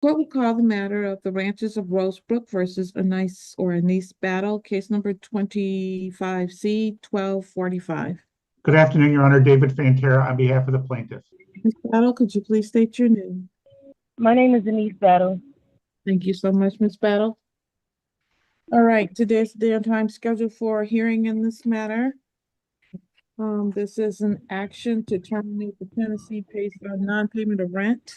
Court will call the matter of the Ranches of Rosebrook versus Anise Battle, case number 25C 1245. Good afternoon, Your Honor. David Fantera on behalf of the plaintiff. Ms. Battle, could you please state your name? My name is Denise Battle. Thank you so much, Ms. Battle. All right, today's the day and time scheduled for a hearing in this matter. This is an action to terminate the tenancy based on non-payment of rent.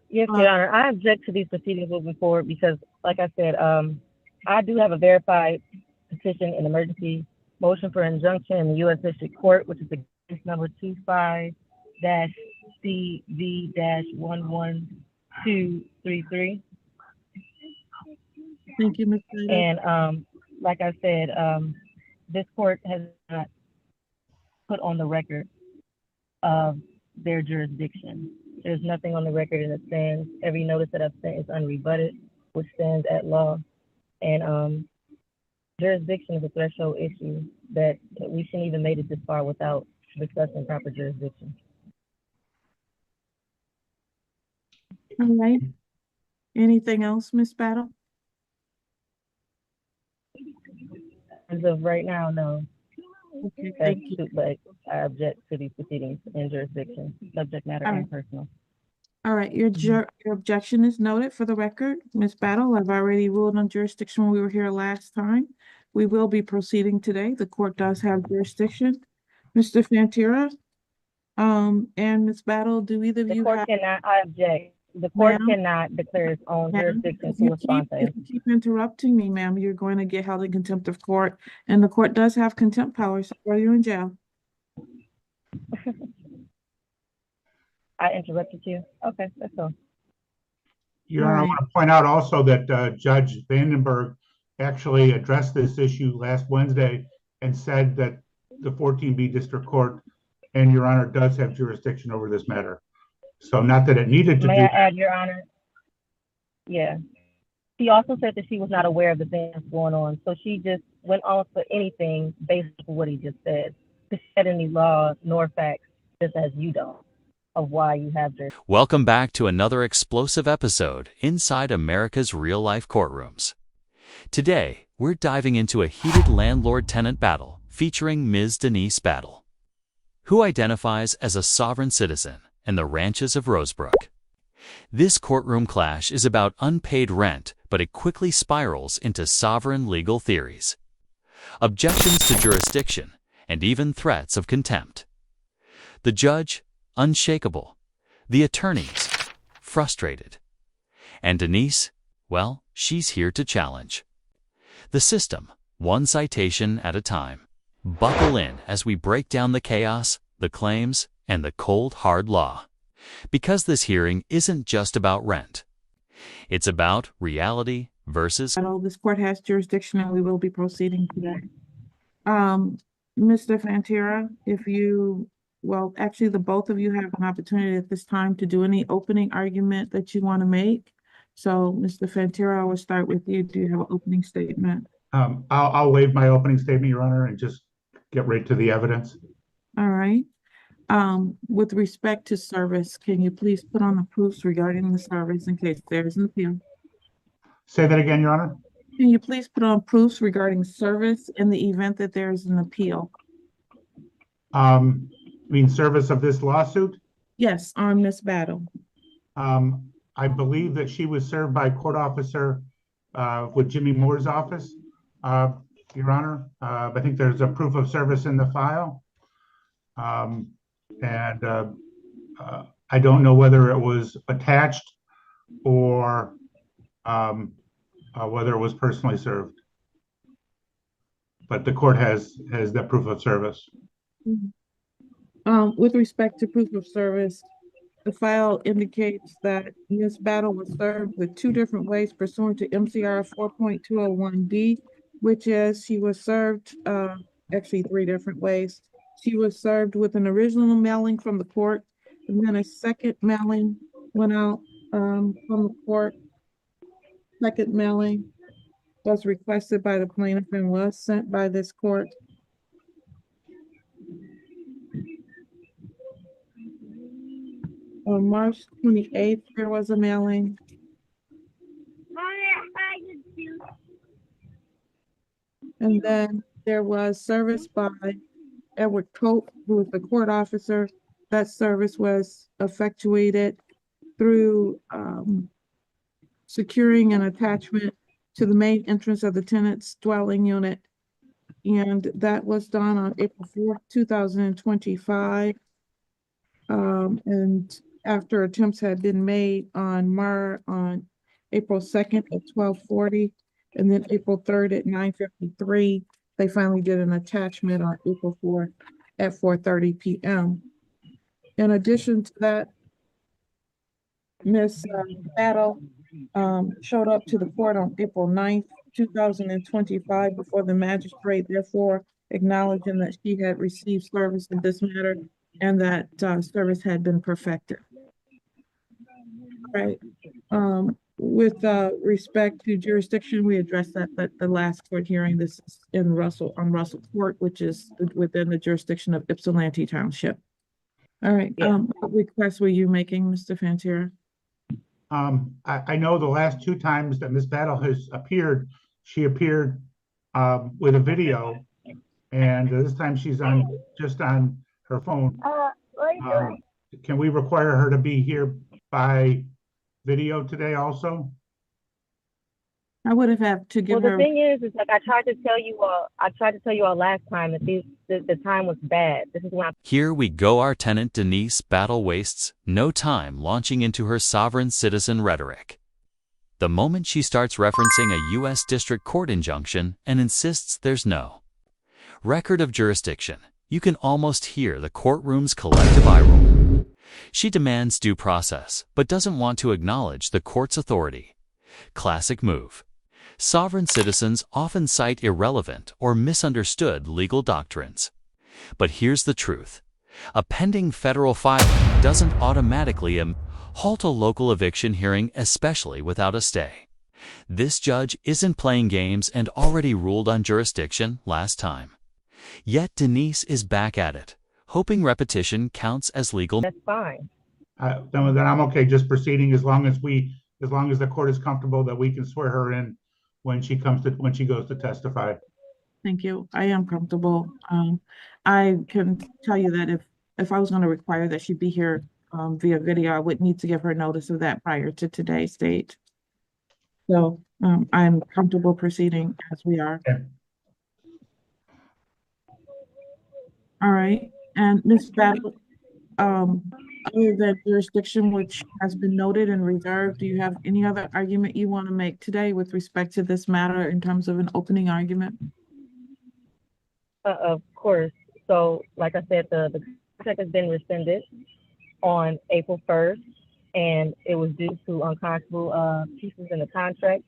Yes, Your Honor. I object to these proceedings moving forward because, like I said, I do have a verified petition in emergency motion for injunction in the U.S. District Court, which is the case number 25-CV-11233. Thank you, Ms. Battle. And like I said, this court has not put on the record of their jurisdiction. There's nothing on the record, and it stands. Every notice that I've sent is unrebutted, which stands at law. And jurisdiction is a threshold issue that we shouldn't even made it this far without discussing proper jurisdiction. All right. Anything else, Ms. Battle? As of right now, no. Okay, thank you. But I object to these proceedings in jurisdiction, subject matter, and personal. All right, your objection is noted for the record. Ms. Battle, I've already ruled on jurisdiction when we were here last time. We will be proceeding today. The court does have jurisdiction. Mr. Fantera, and Ms. Battle, do either of you have? I object. The court cannot declare its own jurisdiction to respond to it. If you keep interrupting me, ma'am, you're going to get held in contempt of court, and the court does have contempt powers, so throw you in jail. I interrupted you. Okay, that's all. Your Honor, I want to point out also that Judge Vandenberg actually addressed this issue last Wednesday and said that the 14B District Court and Your Honor does have jurisdiction over this matter. So not that it needed to May I add, Your Honor? Yeah. She also said that she was not aware of the things going on, so she just went on for anything based on what he just said. She said any law nor facts, just as you don't, of why you have jurisdiction. Welcome back to another explosive episode inside America's real-life courtrooms. Today, we're diving into a heated landlord-tenant battle featuring Ms. Denise Battle, who identifies as a sovereign citizen in the Ranches of Rosebrook. This courtroom clash is about unpaid rent, but it quickly spirals into sovereign legal theories, objections to jurisdiction, and even threats of contempt. The judge, unshakable. The attorneys, frustrated. And Denise, well, she's here to challenge the system, one citation at a time. Buckle in as we break down the chaos, the claims, and the cold, hard law. Because this hearing isn't just about rent. It's about reality versus... This court has jurisdiction and we will be proceeding today. Mr. Fantera, if you, well, actually the both of you have an opportunity at this time to do any opening argument that you want to make. So, Mr. Fantera, I will start with you. Do you have an opening statement? I'll waive my opening statement, Your Honor, and just get right to the evidence. All right. With respect to service, can you please put on the proofs regarding the service in case there is an appeal? Say that again, Your Honor. Can you please put on proofs regarding service in the event that there is an appeal? Mean service of this lawsuit? Yes, on Ms. Battle. I believe that she was served by a court officer with Jimmy Moore's office, Your Honor. I think there's a proof of service in the file. And I don't know whether it was attached or whether it was personally served. But the court has that proof of service. With respect to proof of service, the file indicates that Ms. Battle was served with two different ways pursuant to MCR 4.201B, which is she was served actually three different ways. She was served with an original mailing from the court, and then a second mailing went out from the court. Second mailing was requested by the plaintiff and was sent by this court. On March 28th, there was a mailing. And then there was service by Edward Cope, who was the court officer. That service was effectuated through securing an attachment to the main entrance of the tenant's dwelling unit. And that was done on April 4th, 2025. And after attempts had been made on April 2nd at 12:40, and then April 3rd at 9:53, they finally did an attachment on April 4th at 4:30 p.m. In addition to that, Ms. Battle showed up to the court on April 9th, 2025 before the magistrate, therefore acknowledging that she had received service in this matter and that service had been perfected. Right. With respect to jurisdiction, we addressed that at the last court hearing. This is on Russell Court, which is within the jurisdiction of Ypsilanti Township. All right. Yeah. What request were you making, Mr. Fantier? I know the last two times that Ms. Battle has appeared, she appeared with a video, and this time she's just on her phone. Can we require her to be here by video today also? I would have had to give Well, her. the thing is like I tried to tell you all last time that the time was bad. This is when Here we go. Our tenant Denise Battle wastes no time launching into her sovereign citizen rhetoric. The moment she starts referencing a U.S. District Court injunction and insists there's no record of jurisdiction, you can almost hear the courtroom's collective eye roll. She demands due process, but doesn't want to acknowledge the court's authority. Classic move. Sovereign citizens often cite irrelevant or misunderstood legal doctrines. But here's the truth. A pending federal filing doesn't automatically halt a local eviction hearing, especially without a stay. This judge isn't playing games and already ruled on jurisdiction last time. Yet Denise is back at it, hoping repetition counts as legal. that's fine. Then I'm okay just proceeding as long as the court is comfortable that we can swear her in when she goes to testify. Thank you. I am comfortable. I can tell you that if I was going to require that she be here via video, I would need to give her notice of that prior to today's date. So I'm comfortable proceeding as we are. Okay. All right. And Ms. Battle, other than jurisdiction, which has been noted and reserved, do you have any other argument you want to make today with respect to this matter in terms of an opening argument? Of course. So, like I said, the contract has been rescinded on April 1st, and it was due to unconscionable pieces in the contract,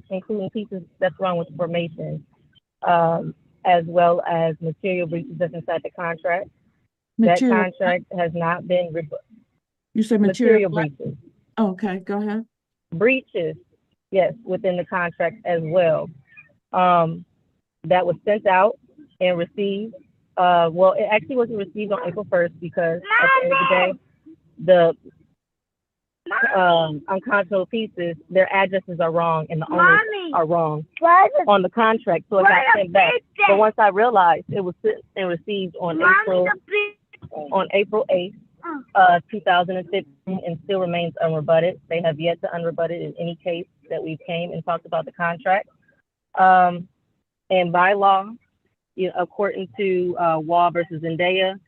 including pieces that's wrong with the formation, as well as material breaches that's inside the contract. That contract has not been You said material material breaches. Oh, okay, go ahead. Breaches, yes, within the contract as well. That was sent out and received. Well, it actually wasn't received on April 1st because at the end of the day, the unconscionable pieces, their addresses are wrong and the owners are wrong on the contract, so it got sent back. But once I realized it was sent and received on April 8th, 2015, and still remains unrebutted. They have yet to unrebut it in any case that we came and talked about the contract. And by law, according to Wall versus Zendaya,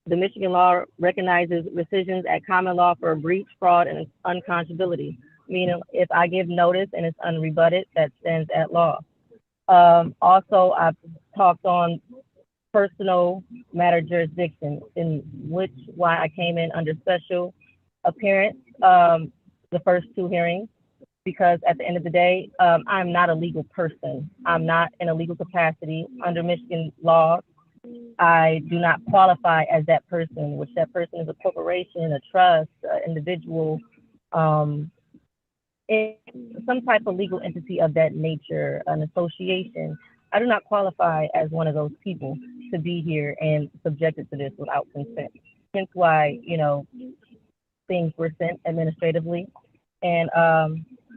the Michigan law recognizes rescissions at common law for breach, fraud, and unconscionability. Meaning, if I give notice and it's unrebutted, that stands at law. Also, I've talked on personal matter jurisdiction, in which why I came in under special appearance the first two hearings, because at the end of the day, I'm not a legal person. I'm not in a legal capacity under Michigan law. I do not qualify as that person, which that person is a corporation, a trust, individual, in some type of legal entity of that nature, an association. I do not qualify as one of those people to be here and subjected to this without consent. Hence why, things were sent administratively and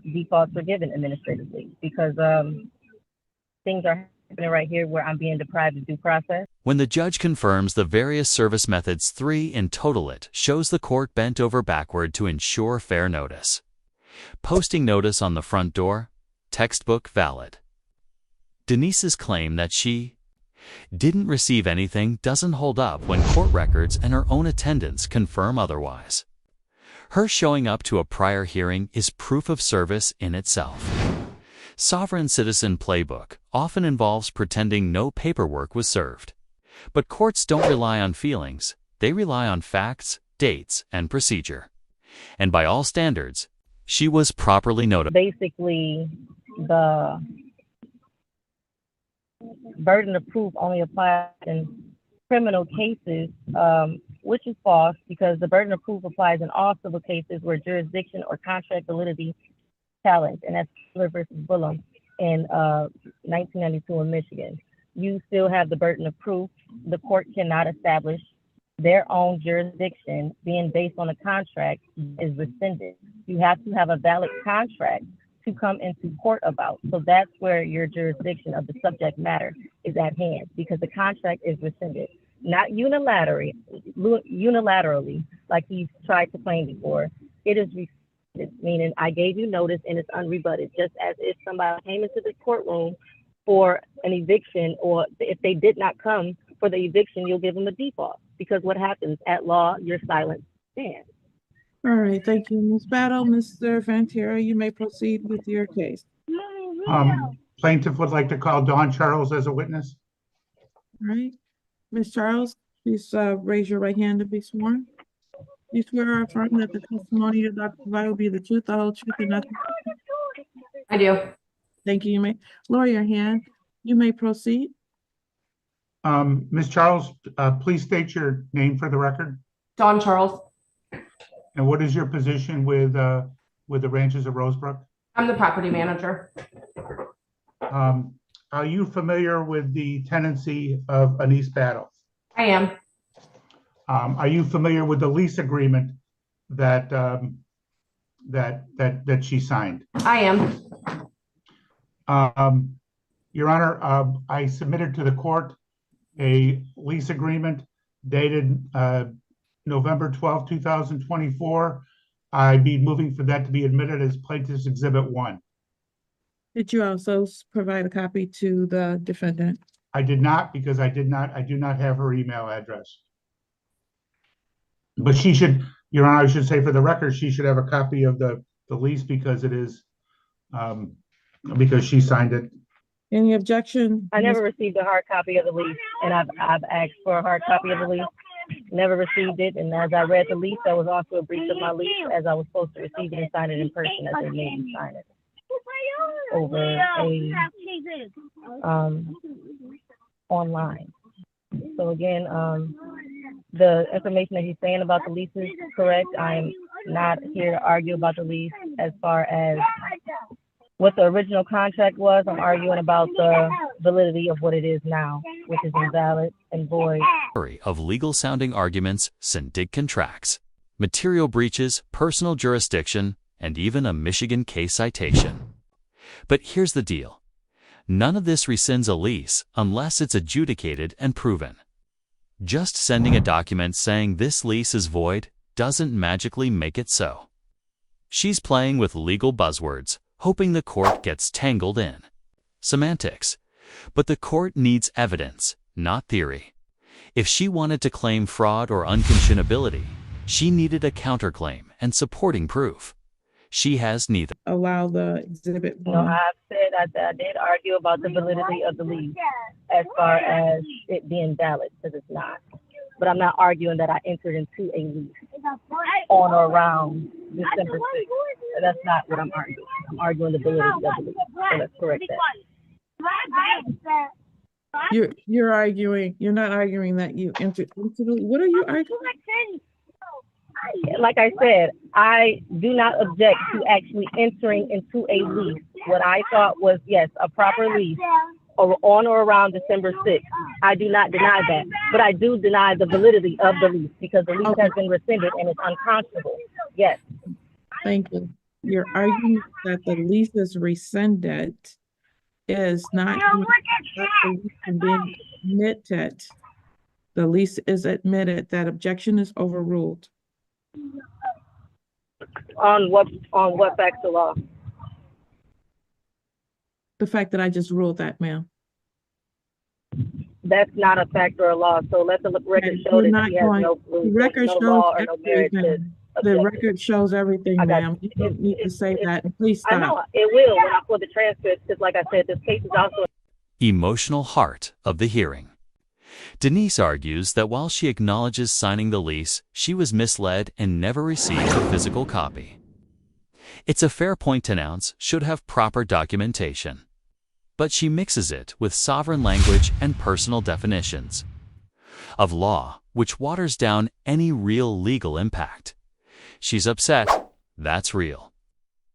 defaults were given administratively, because things are happening right here where I'm being deprived of due process. When the judge confirms the various service methods 3 in total, it shows the court bent over backward to ensure fair notice. Posting notice on the front door, textbook valid. Denise's claim that she didn't receive anything doesn't hold up when court records and her own attendance confirm otherwise. Her showing up to a prior hearing is proof of service in itself. Sovereign citizen playbook often involves pretending no paperwork was served. But courts don't rely on feelings, they rely on facts, dates, and procedure. And by all standards, she was properly notified. Basically, the burden of proof only applies in criminal cases, which is false because the burden of proof applies in all civil cases where jurisdiction or contract validity challenged, and that's Taylor versus Bullam in 1992 in Michigan. You still have the burden of proof. The court cannot establish their own jurisdiction being based on a contract is rescinded. You have to have a valid contract to come into court about. So that's where your jurisdiction of the subject matter is at hand, because the contract is rescinded, not unilaterally, like he's tried to claim before. It is rescinded, meaning I gave you notice and it's unrebutted, just as if somebody came into the courtroom for an eviction, or if they did not come for the eviction, you'll give them a default, because what happens at law, your silence stands. All right, thank you, Ms. Battle. Mr. Fantera, you may proceed with your case. Plaintiff would like to call Dawn Charles as a witness. All right, Ms. Charles, please raise your right hand to be sworn. You swear or affirm that the testimony you're about to provide will be the truth, the whole truth, and nothing. I do. Thank you. You may lower your hand. You may proceed. Ms. Charles, please state your name for the record. Dawn Charles. And what is your position with the Ranches of Rosebrook? I'm the property manager. Are you familiar with the tenancy of Anise Battle? I am. Are you familiar with the lease agreement that she signed? I am. Your Honor, I submitted to the court a lease agreement dated November 12, 2024. I'd be moving for that to be admitted as Plaintiff's Exhibit 1. Did you also provide a copy to the defendant? I did not, because I do not have her email address. But she should, Your Honor, I should say for the record, she should have a copy of the lease, because it is, because she signed it. Any objection? I never received a hard copy of the lease, and I've asked for a hard copy of the lease, never received it. And as I read the lease, that was also a breach of my lease, as I was supposed to receive it and sign it in person, as they made me sign it over online. So again, the information that he's saying about the lease is correct. I'm not here to argue about the lease. As far as what the original contract was, I'm arguing about the validity of what it is now, which is invalid and void. Of legal sounding arguments, syndic contracts, material breaches, personal jurisdiction, and even a Michigan case citation. But here's the deal. None of this rescinds a lease unless it's adjudicated and proven. Just sending a document saying this lease is void doesn't magically make it so. She's playing with legal buzzwords, hoping the court gets tangled in semantics. But the court needs evidence, not theory. If she wanted to claim fraud or unconscionability, she needed a counterclaim and supporting proof. She has neither. Allow the exhibit. No, I've said I did argue about the validity of the lease as far as it being valid, because it's not. But I'm not arguing that I entered into a lease on or around December 6th. That's not what I'm arguing. I'm arguing the validity of the lease. So let's correct that. You're arguing, you're not arguing that you entered into the, what are you arguing? Like I said, I do not object to actually entering into a lease. What I thought was, yes, a proper lease or on or around December 6th. I do not deny that, but I do deny the validity of the lease, because the lease has been rescinded and it's unconscionable. Yes. Thank you. You're arguing that the lease is rescinded is not the lease is being admitted. The lease is admitted. That objection is overruled. On what facts of law? The fact that I just ruled that, ma'am. That's not a fact or a law, so let the record show We're that not she has going- no The record no shows law or no merit to everything. The object. record shows everything, I got ma'am. you. You don't need to say that. And please I know stop. it will when I pull the transcripts, because like I said, this case is also Emotional heart of the hearing. Denise argues that while she acknowledges signing the lease, she was misled and never received a physical copy. It's a fair point to announce should have proper documentation. But she mixes it with sovereign language and personal definitions of law, which waters down any real legal impact. She's upset, that's real.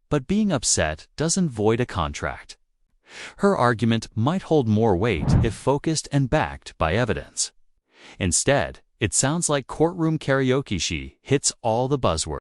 But being upset doesn't void a contract. Her argument might hold more weight if focused and backed by evidence. Instead, it sounds like courtroom karaoke. She hits all the buzzwords.